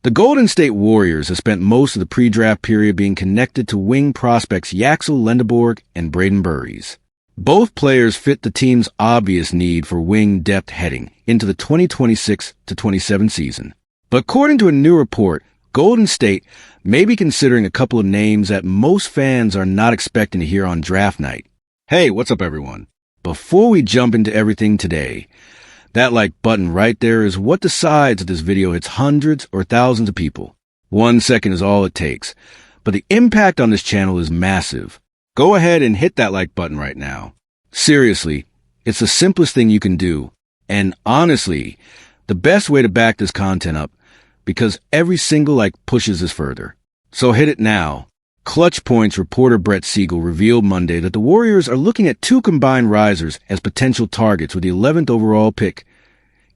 The Golden State Warriors have spent most of the pre-draft period being connected to wing prospects Yaxel, Lindborg, and Braden Burries. Both players fit the team's obvious need for wing depth heading into the 2026-27 season. But according to a new report, Golden State may be considering a couple of names that most fans are not expecting to hear on draft night. Hey, what's up, everyone? Before we jump into everything today, that like button right there is what decides if this video hits hundreds or thousands of people. 1 second is all it takes, but the impact on this channel is massive. Go ahead and hit that like button right now. Seriously, it's the simplest thing you can do, and honestly, the best way to back this content up, because every single like pushes us further. So hit it now. Clutch Points reporter Brett Siegel revealed Monday that the Warriors are looking at two combined risers as potential targets with the 11th overall pick,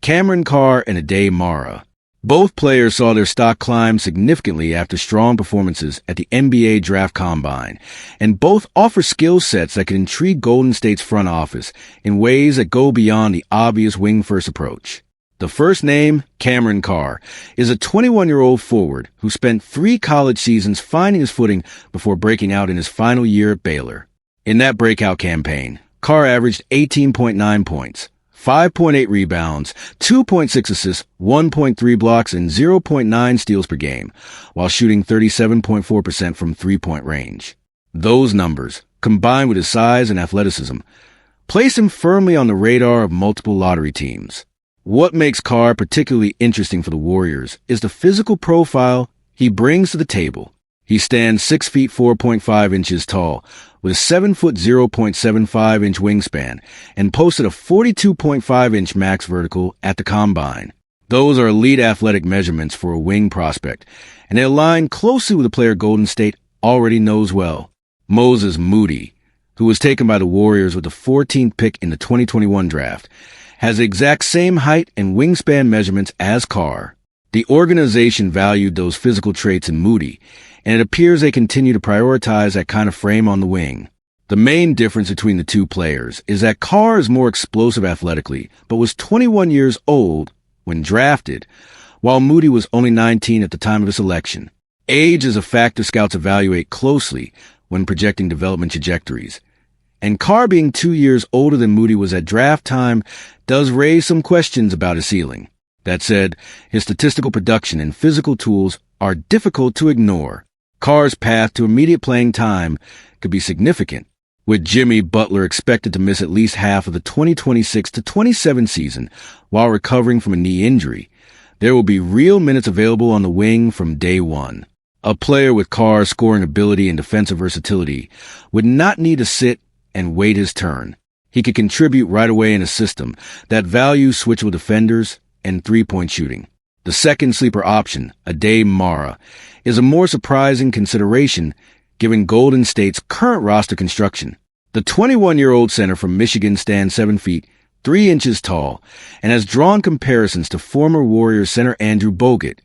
Carr and Adama Mara. Both players saw their stock climb significantly after strong performances at the NBA Draft Combine, and both offer skill sets that could intrigue Golden State's front office in ways that go beyond the obvious wing-first approach. The first name, Carr, is a 21-year-old forward who spent 3 college seasons finding his footing before breaking out in his final year at Baylor. In that breakout campaign, Carr averaged 18.9 points, 5.8 rebounds, 2.6 assists, 1.3 blocks, and 0.9 steals per game, while shooting 37.4% from three-point range. Those numbers, combined with his size and athleticism, place him firmly on the radar of multiple lottery teams. What makes Carr particularly interesting for the Warriors is the physical profile he brings to the table. He stands 6 feet 4.5 inches tall, with a 7 foot 0.75 inch wingspan, and posted a 42.5 inch max vertical at the Combine. Those are elite athletic measurements for a wing prospect, and they align closely with a player Golden State already knows well, Moses Moody, who was taken by the Warriors with the 14th pick in the 2021 draft, has the exact same height and wingspan measurements as Carr. The organization valued those physical traits in Moody, and it appears they continue to prioritize that kind of frame on the wing. The main difference between the two players is that Carr is more explosive athletically, but was 21 years old when drafted, while Moody was only 19 at the time of his selection. Age is a factor scouts evaluate closely when projecting development trajectories, and Carr being 2 years older than Moody was at draft time does raise some questions about his ceiling. That said, his statistical production and physical tools are difficult to ignore. Carr's path to immediate playing time could be significant, with Jimmy Butler expected to miss at least half of the 2026-27 season while recovering from a knee injury. There will be real minutes available on the wing from day one. A player with Carr's scoring ability and defensive versatility would not need to sit and wait his turn. He could contribute right away in a system that values switchable defenders and three-point shooting. The second sleeper option, Adama Mara, is a more surprising consideration given Golden State's current roster construction. The 21-year-old center from Michigan stands 7 feet, 3 inches tall, and has drawn comparisons to former Warriors center Andrew Bogut,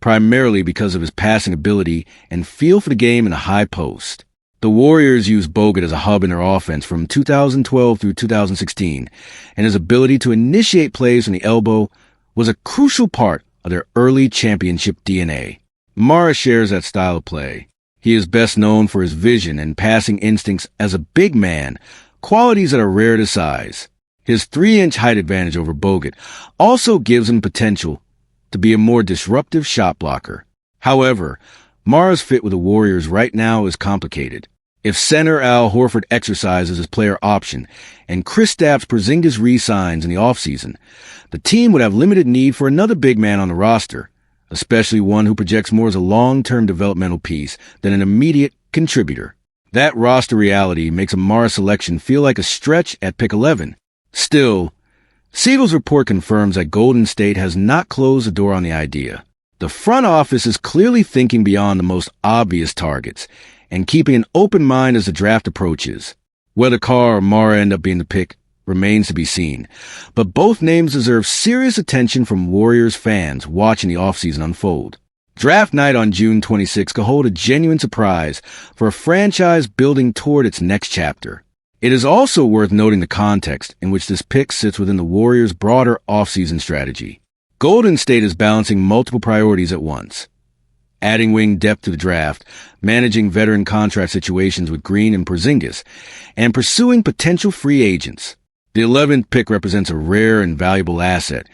primarily because of his passing ability and feel for the game in a high post. The Warriors used Bogut as a hub in their offense from 2012 through 2016, and his ability to initiate plays from the elbow was a crucial part of their early championship DNA. Mara shares that style of play. He is best known for his vision and passing instincts as a big man, qualities that are rare to size. His 3-inch height advantage over Bogut also gives him potential to be a more disruptive shot blocker. However, Mara's fit with the Warriors right now is complicated. If center Al Horford exercises his player option and Kristaps Porzingis re-signs in the offseason, the team would have limited need for another big man on the roster, especially one who projects more as a long-term developmental piece than an immediate contributor. That roster reality makes a Mara selection feel like a stretch at pick 11. Still, Siegel's report confirms that Golden State has not closed the door on the idea. The front office is clearly thinking beyond the most obvious targets and keeping an open mind as the draft approaches. Whether Carr or Mara end up being the pick remains to be seen, but both names deserve serious attention from Warriors fans watching the offseason unfold. Draft night on June 26 could hold a genuine surprise for a franchise building toward its next chapter. It is also worth noting the context in which this pick sits within the Warriors' broader offseason strategy. Golden State is balancing multiple priorities at once. Adding wing depth to the draft, managing veteran contract situations with Green and Porzingis, and pursuing potential free agents. The 11th pick represents a rare and valuable asset,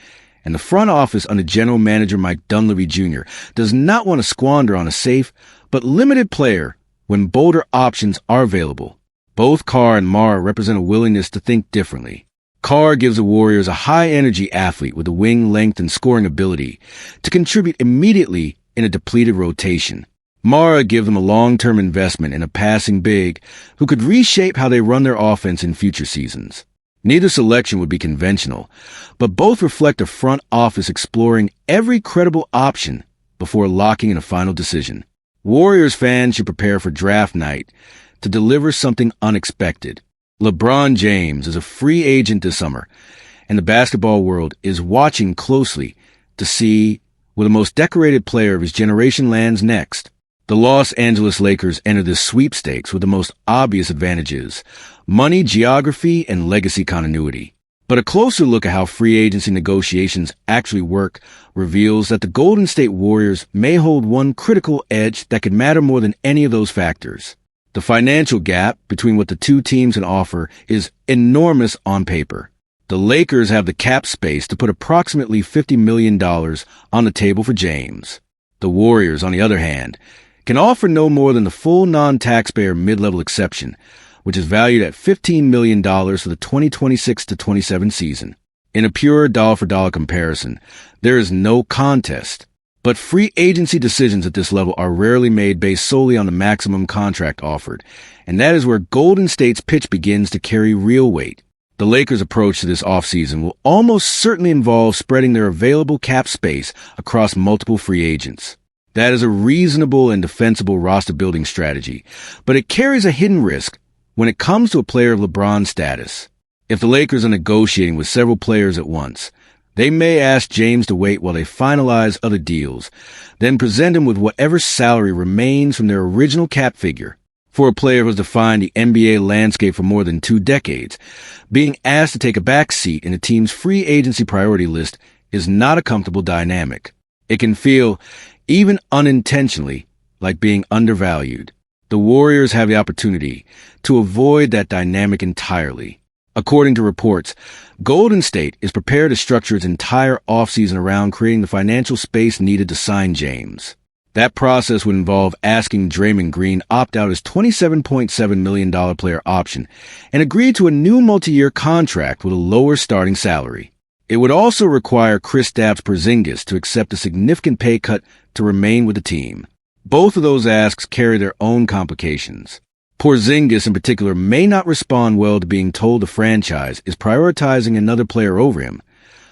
and the front office under general manager Mike Dunleavy Jr. does not want to squander on a safe but limited player when bolder options are available. Both Carr and Mara represent a willingness to think differently. Carr gives the Warriors a high-energy athlete with the wing length and scoring ability to contribute immediately in a depleted rotation. Mara gives them a long-term investment in a passing big who could reshape how they run their offense in future seasons. Neither selection would be conventional, but both reflect a front office exploring every credible option before locking in a final decision. Warriors fans should prepare for draft night to deliver something unexpected. LeBron James is a free agent this summer, and the basketball world is watching closely to see where the most decorated player of his generation lands next. The Los Angeles Lakers enter this sweepstakes with the most obvious advantages: money, geography, and legacy continuity. But a closer look at how free agency negotiations actually work reveals that the Golden State Warriors may hold one critical edge that could matter more than any of those factors. The financial gap between what the two teams can offer is enormous on paper. The Lakers have the cap space to put approximately $50 million on the table for James. The Warriors, on the other hand, can offer no more than the full non-taxpayer mid-level exception, which is valued at $15 million for the 2026-27 season. In a pure dollar-for-dollar comparison, there is no contest. But free agency decisions at this level are rarely made based solely on the maximum contract offered, and that is where Golden State's pitch begins to carry real weight. The Lakers' approach to this offseason will almost certainly involve spreading their available cap space across multiple free agents. That is a reasonable and defensible roster-building strategy, but it carries a hidden risk when it comes to a player of LeBron's status. If the Lakers are negotiating with several players at once, they may ask James to wait while they finalize other deals, then present him with whatever salary remains from their original cap figure. For a player who has defined the NBA landscape for more than 2 decades, being asked to take a back seat in a team's free agency priority list is not a comfortable dynamic. It can feel, even unintentionally, like being undervalued. The Warriors have the opportunity to avoid that dynamic entirely. According to reports, Golden State is prepared to structure its entire offseason around creating the financial space needed to sign James. That process would involve asking Draymond Green opt out his $27.7 million player option and agree to a new multi-year contract with a lower starting salary. It would also require Kristaps Porzingis to accept a significant pay cut to remain with the team. Both of those asks carry their own complications. Porzingis in particular may not respond well to being told the franchise is prioritizing another player over him,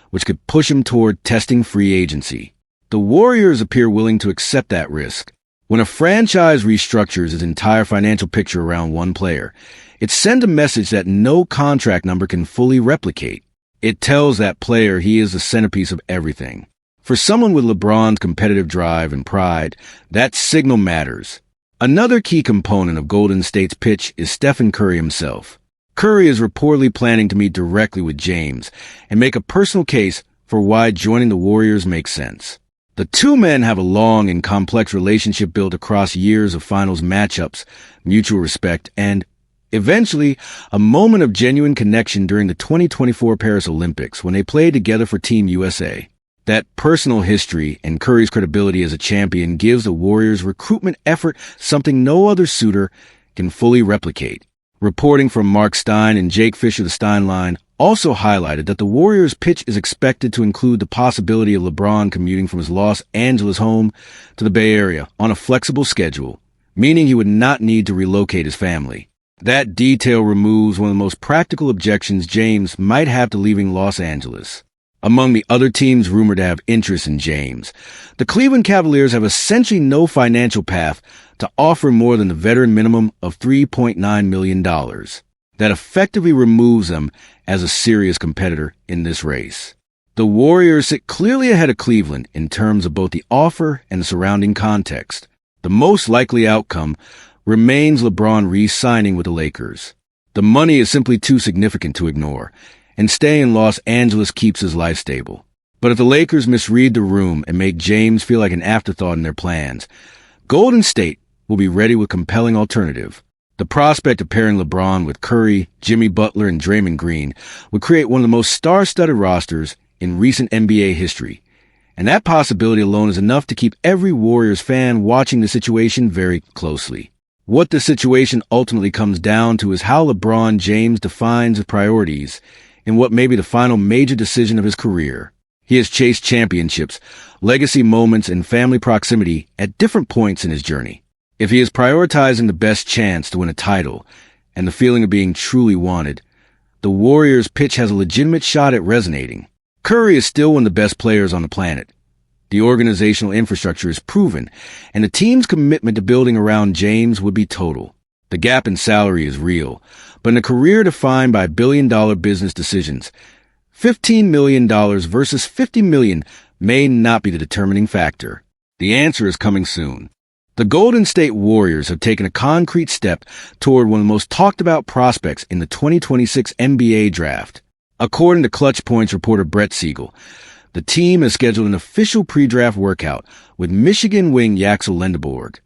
which could push him toward testing free agency. The Warriors appear willing to accept that risk. When a franchise restructures its entire financial picture around one player, it sends a message that no contract number can fully replicate. It tells that player he is the centerpiece of everything. For someone with LeBron's competitive drive and pride, that signal matters. Another key component of Golden State's pitch is Stephen Curry himself. Curry is reportedly planning to meet directly with James and make a personal case for why joining the Warriors makes sense. The two men have a long and complex relationship built across years of finals matchups, mutual respect, and, eventually, a moment of genuine connection during the 2024 Paris Olympics when they played together for Team USA. That personal history and Curry's credibility as a champion gives the Warriors' recruitment effort something no other suitor can fully replicate. Reporting from Mark Stein and Jake Fisher, the Stein line, also highlighted that the Warriors' pitch is expected to include the possibility of LeBron commuting from his Los Angeles home to the Bay Area on a flexible schedule, meaning he would not need to relocate his family. That detail removes one of the most practical objections James might have to leaving Los Angeles. Among the other teams rumored to have interest in James, the Cleveland Cavaliers have essentially no financial path to offer more than the veteran minimum of $3.9 million. That effectively removes them as a serious competitor in this race. The Warriors sit clearly ahead of Cleveland in terms of both the offer and the surrounding context. The most likely outcome remains LeBron re-signing with the Lakers. The money is simply too significant to ignore, and staying in Los Angeles keeps his life stable. But if the Lakers misread the room and make James feel like an afterthought in their plans, Golden State will be ready with a compelling alternative. The prospect of pairing LeBron with Curry, Jimmy Butler, and Draymond Green would create one of the most star-studded rosters in recent NBA history. And that possibility alone is enough to keep every Warriors fan watching the situation very closely. What the situation ultimately comes down to is how LeBron James defines his priorities in what may be the final major decision of his career. He has chased championships, legacy moments, and family proximity at different points in his journey. If he is prioritizing the best chance to win a title and the feeling of being truly wanted, the Warriors' pitch has a legitimate shot at resonating. Curry is still one of the best players on the planet. The organizational infrastructure is proven, and the team's commitment to building around James would be total. The gap in salary is real, but in a career defined by billion-dollar business decisions, $15 million versus $50 million may not be the determining factor. The answer is coming soon. The Golden State Warriors have taken a concrete step toward one of the most talked-about prospects in the 2026 NBA draft. According to Clutch Points reporter Brett Siegel, the team has scheduled an official pre-draft workout with Michigan wing Yaxel Lindborg,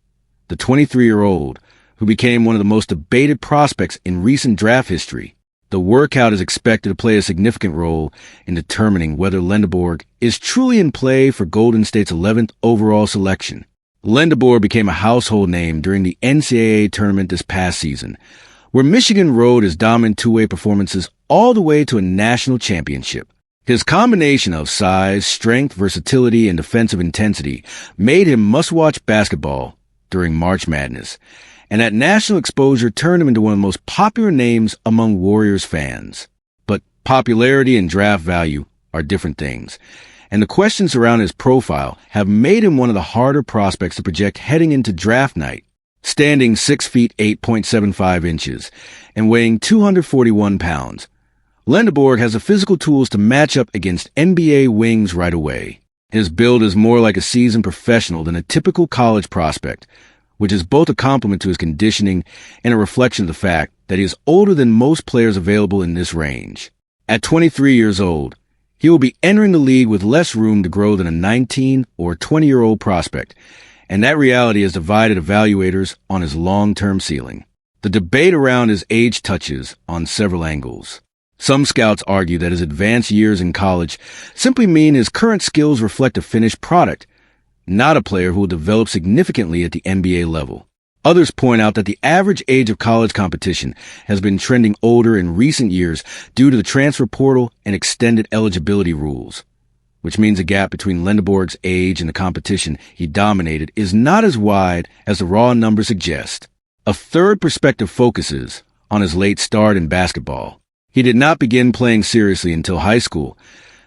the 23-year-old, who became one of the most debated prospects in recent draft history. The workout is expected to play a significant role in determining whether Lindborg is truly in play for Golden State's 11th overall selection. Lindborg became a household name during the NCAA tournament this past season, where Michigan rode his dominant two-way performances all the way to a national championship. His combination of size, strength, versatility, and defensive intensity made him must-watch basketball during March Madness, and that national exposure turned him into one of the most popular names among Warriors fans. But popularity and draft value are different things, and the questions around his profile have made him one of the harder prospects to project heading into draft night. Standing 6 feet 8.75 inches and weighing 241 pounds, Lindborg has the physical tools to match up against NBA wings right away. His build is more like a seasoned professional than a typical college prospect, which is both a compliment to his conditioning and a reflection of the fact that he is older than most players available in this range. At 23 years old, he will be entering the league with less room to grow than a 19 or 20-year-old prospect, and that reality has divided evaluators on his long-term ceiling. The debate around his age touches on several angles. Some scouts argue that his advanced years in college simply mean his current skills reflect a finished product, not a player who will develop significantly at the NBA level. Others point out that the average age of college competition has been trending older in recent years due to the transfer portal and extended eligibility rules, which means the gap between Lindborg's age and the competition he dominated is not as wide as the raw numbers suggest. A third perspective focuses on his late start in basketball. He did not begin playing seriously until high school,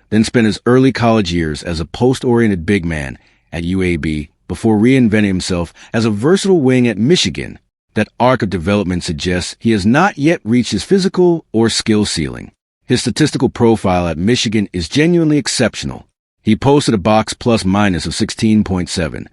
then spent his early college years as a post-oriented big man at UAB before reinventing himself as a versatile wing at Michigan. That arc of development suggests he has not yet reached his physical or skill ceiling. His statistical profile at Michigan is genuinely exceptional. He posted a box plus-minus of 16.7,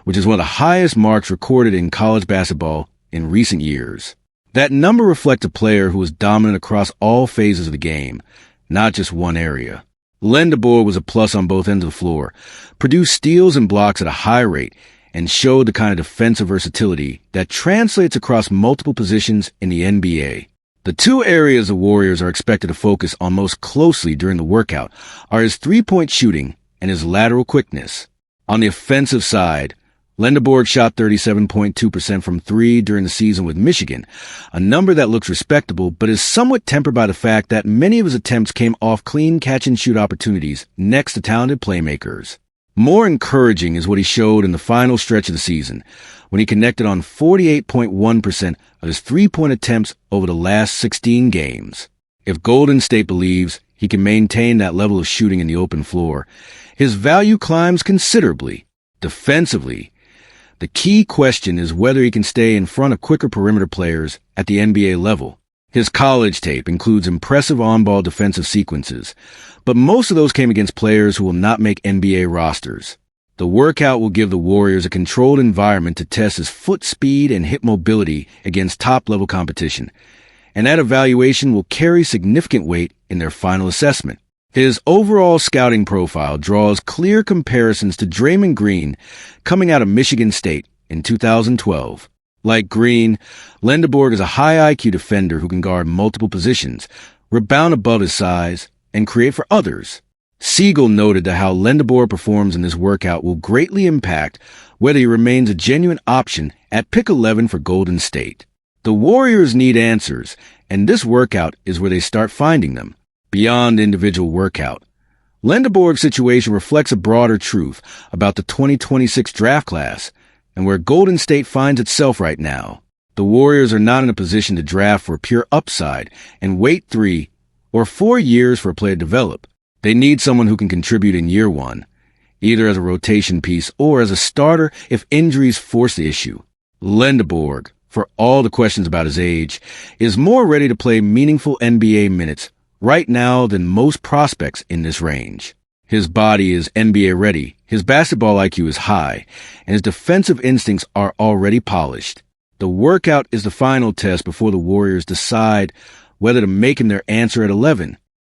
which is one of the highest marks recorded in college basketball in recent years. That number reflects a player who was dominant across all phases of the game, not just one area. Lindborg was a plus on both ends of the floor, produced steals and blocks at a high rate, and showed the kind of defensive versatility that translates across multiple positions in the NBA. The two areas the Warriors are expected to focus on most closely during the workout are his three-point shooting and his lateral quickness. On the offensive side, Lindborg shot 37.2% from three during the season with Michigan, a number that looks respectable but is somewhat tempered by the fact that many of his attempts came off clean catch-and-shoot opportunities next to talented playmakers. More encouraging is what he showed in the final stretch of the season, when he connected on 48.1% of his three-point attempts over the last 16 games. If Golden State believes he can maintain that level of shooting in the open floor, his value climbs considerably. Defensively, the key question is whether he can stay in front of quicker perimeter players at the NBA level. His college tape includes impressive on-ball defensive sequences, but most of those came against players who will not make NBA rosters. The workout will give the Warriors a controlled environment to test his foot speed and hip mobility against top-level competition, and that evaluation will carry significant weight in their final assessment. His overall scouting profile draws clear comparisons to Draymond Green coming out of Michigan State in 2012. Like Green, Lindborg is a high IQ defender who can guard multiple positions, rebound above his size, and create for others. Siegel noted that how Lindborg performs in this workout will greatly impact whether he remains a genuine option at pick 11 for Golden State. The Warriors need answers, and this workout is where they start finding them. Beyond individual workout, Lindborg's situation reflects a broader truth about the 2026 draft class and where Golden State finds itself right now. The Warriors are not in a position to draft for pure upside and wait 3 or 4 years for a player to develop. They need someone who can contribute in year 1, either as a rotation piece or as a starter if injuries force the issue. Lindborg, for all the questions about his age, is more ready to play meaningful NBA minutes right now than most prospects in this range. His body is NBA ready, his basketball IQ is high, and his defensive instincts are already polished. The workout is the final test before the Warriors decide whether to make him their answer at 11.